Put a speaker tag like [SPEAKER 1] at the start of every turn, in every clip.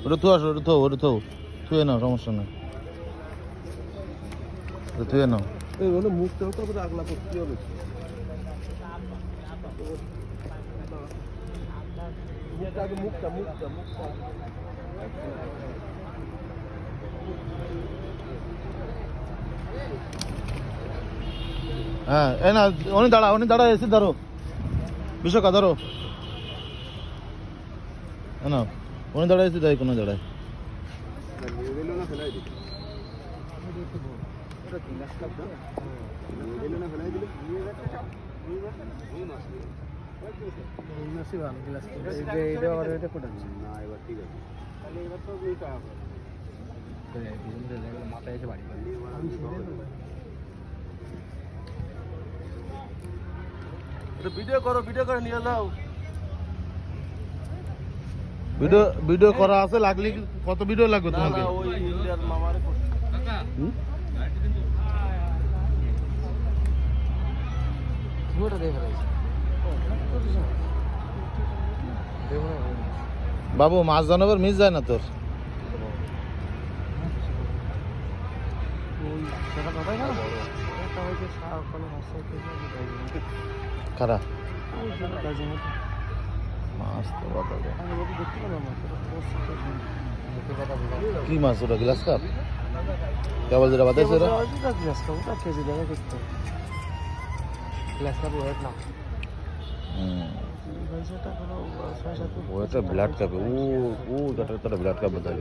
[SPEAKER 1] ওটা থু আসো, ওটা থু থুয়ে নাও, সমস্যা নেই, থুয়ে নাও।
[SPEAKER 2] মুখটাও তো আগলা করতে হবে, মুখটা
[SPEAKER 1] হ্যাঁ, এ না উনি দাঁড়া এসে ধরো, বিশ্বকা ধরো না, উনি দাঁড়ায় এসে দেয়, কোনো দাঁড়ায়
[SPEAKER 2] মাথায় এসে বাড়ি ভিডিও করে নিয়ে যাও।
[SPEAKER 1] ভিডিও করা আছে, লাগলে কত ভিডিও লাগবে তোমাকে? বাবু মাছ জানাবার মিস যায় না তোর? খারাপ মাছ তো কি মাছ ওটা? গ্লাস কাপ কেবল যেটা বাতাইছে ওটা ওটা ব্লাড কাপে, ওটা ব্লাড কাপ বাতাই।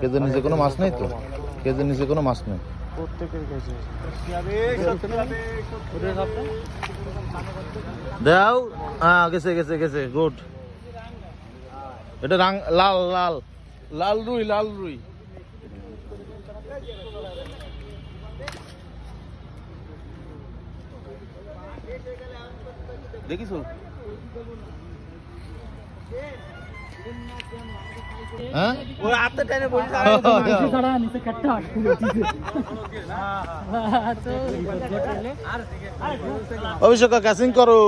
[SPEAKER 1] কেজের নিচে কোনো মাছ নেই তো? কেজের নিচে কোনো মাছ নেই দাও। হ্যাঁ, গেছে গুড। এটা লাল রুই দেখিস? হ্যাঁ, ওই হাতে টেনে বসে ছাড়া নিচে কাটটা অভিষেক ক্যাচিং করো।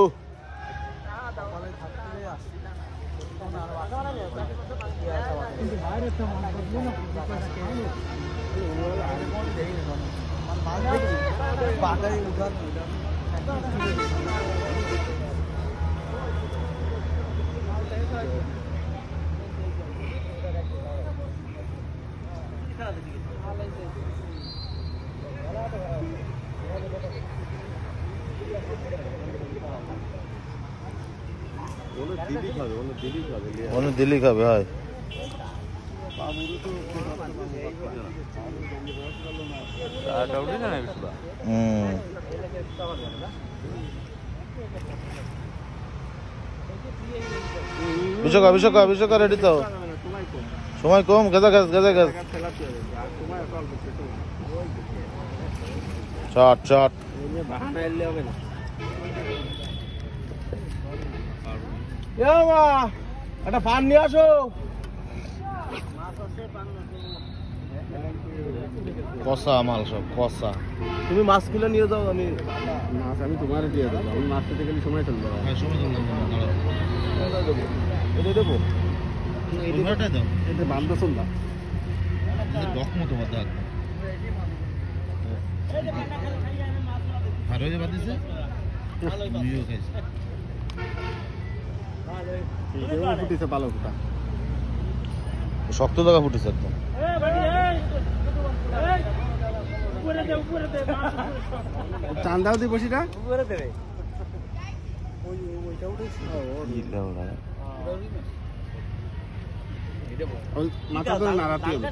[SPEAKER 1] দিল্লি খাবে হয়। বিশ্বকা রেডি তো? সময় কম, গেজা চট একটা ফান নিয়ে আসো। কষা মাল সব কষা। তুমি মাছগুলো নিয়ে যাও, আমি তোমার দিয়ে দেবো। আমি মাছ পেতে গেলে সময় চলবে। এটা দেবো, এটা বান্ধা শুনলাম মতো বাদ ভালো হয়ে বাদিছে। ফুটেছে ভালো, শক্ত জায়গা ফুটেছে একদম। চান্দাও দিয়ে বসিটা মাথা নাড়াতে হবে।